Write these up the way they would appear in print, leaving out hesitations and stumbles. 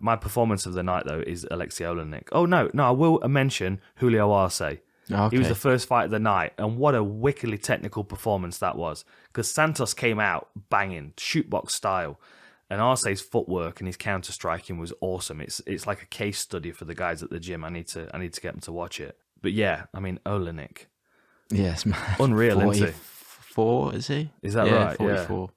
my performance of the night though is Alexey Oleynik. Oh no, I will mention Julio Arce. Okay. He was the first fight of the night, and what a wickedly technical performance that was. Because Santos came out banging, shootbox style, and Arce's footwork and his counter striking was awesome. It's like a case study for the guys at the gym. I need to get them to watch it. But yeah, I mean Oleynik. Yes, man. Unreal, isn't he? 44, is he? Is that right? 44.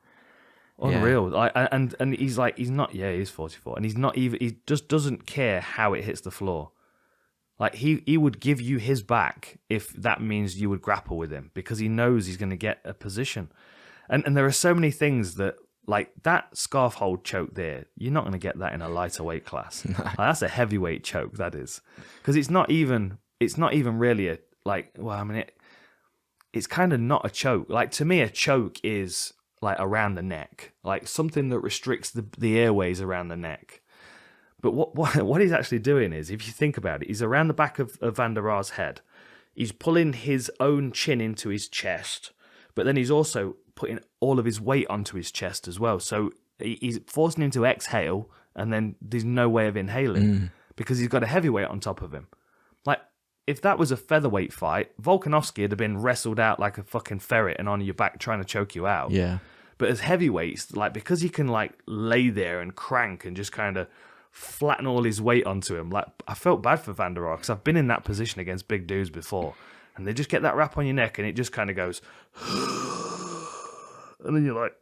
Yeah. Unreal. And he's not. Yeah, he's 44, and he's not even. He just doesn't care how it hits the floor. Like he would give you his back if that means you would grapple with him, because he knows he's going to get a position. And there are so many things that, like that scarf hold choke there, you're not going to get that in a lighter weight class. No. Like, that's a heavyweight choke, that is, because it's not even really a like. Well, I mean it's kind of not a choke. Like to me, a choke is like around the neck, like something that restricts the airways around the neck. But what he's actually doing is, if you think about it, he's around the back of Vanderaa's head. He's pulling his own chin into his chest, but then he's also putting all of his weight onto his chest as well. So he's forcing him to exhale, and then there's no way of inhaling because he's got a heavyweight on top of him. Like, if that was a featherweight fight, Volkanovski would have been wrestled out like a fucking ferret and on your back trying to choke you out. Yeah. But as heavyweights, like, because he can like lay there and crank and just kind of flatten all his weight onto him. Like, I felt bad for Vanderaa because I've been in that position against big dudes before, and they just get that wrap on your neck and it just kind of goes and then you're like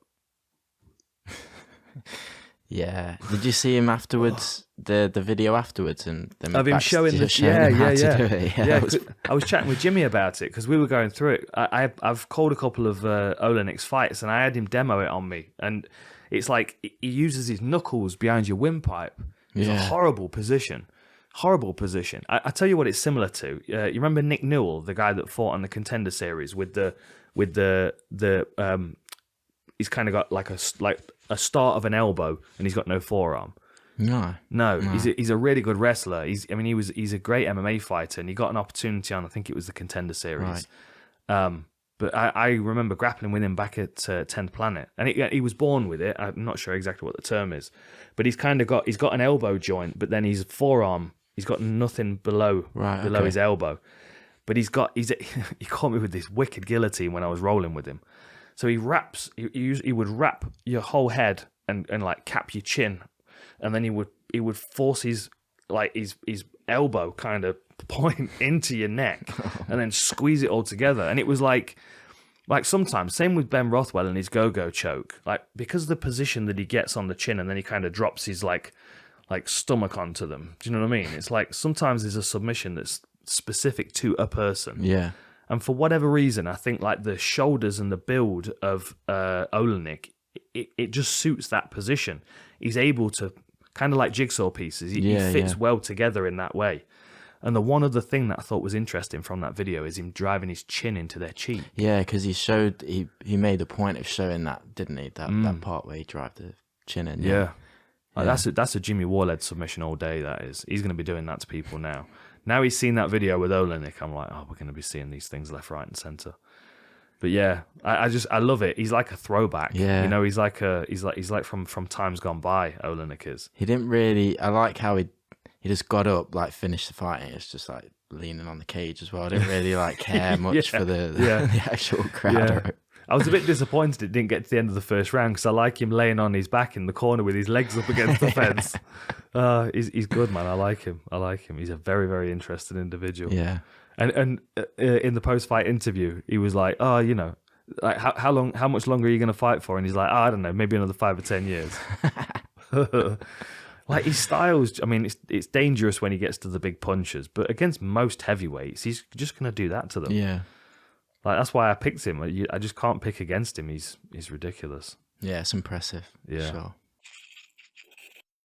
Yeah. Did you see him afterwards, the video afterwards, and them of him showing him yeah. how to do it? Yeah, I was chatting with Jimmy about it because we were going through it. I've called a couple of Oleynik's fights, and I had him demo it on me, and it's like he uses his knuckles behind your windpipe. It's a horrible position. Horrible position. I tell you what it's similar to. You remember Nick Newell, the guy that fought on the Contender Series with the he's kind of got like a start of an elbow and he's got no forearm. No. He's a really good wrestler. He's a great MMA fighter, and he got an opportunity on, I think it was the Contender Series. Right. But I remember grappling with him back at 10th Planet, and he was born with it. I'm not sure exactly what the term is, but he's got an elbow joint, but then his forearm, he's got nothing below his elbow. But he caught me with this wicked guillotine when I was rolling with him. So he would wrap your whole head and like cap your chin, and then he would force his elbow kind of point into your neck and then squeeze it all together. And it was like sometimes, same with Ben Rothwell and his go-go choke, like because of the position that he gets on the chin and then he kind of drops his like stomach onto them. Do you know what I mean? It's like sometimes there's a submission that's specific to a person. Yeah. And for whatever reason, I think like the shoulders and the build of Oleynik, it just suits that position. He's able to kind of like jigsaw pieces. He fits well together in that way. And the one other thing that I thought was interesting from that video is him driving his chin into their cheek. Yeah, because he made a point of showing that, didn't he? That part where he drove the chin in. Yeah. Like, that's a Jimmy Warled submission all day, that is. He's going to be doing that to people now. Now he's seen that video with Oleynik, I'm like, we're going to be seeing these things left, right, and center. But yeah, I love it. He's like a throwback. Yeah. You know, he's like from times gone by, Oleynik is. He didn't really, I like how he just got up, like finished the fight, and it's just like leaning on the cage as well. I didn't really like care much for the actual crowd. Yeah. I was a bit disappointed it didn't get to the end of the first round because I like him laying on his back in the corner with his legs up against the fence. He's good, man. I like him. He's a very, very interesting individual. Yeah. And in the post-fight interview, he was like, like how much longer are you going to fight for? And he's like, I don't know, maybe another 5 or 10 years. Like his styles, I mean, it's dangerous when he gets to the big punches, but against most heavyweights, he's just going to do that to them. Yeah. Like that's why I picked him. I just can't pick against him. He's ridiculous. Yeah, it's impressive. Yeah. Sure.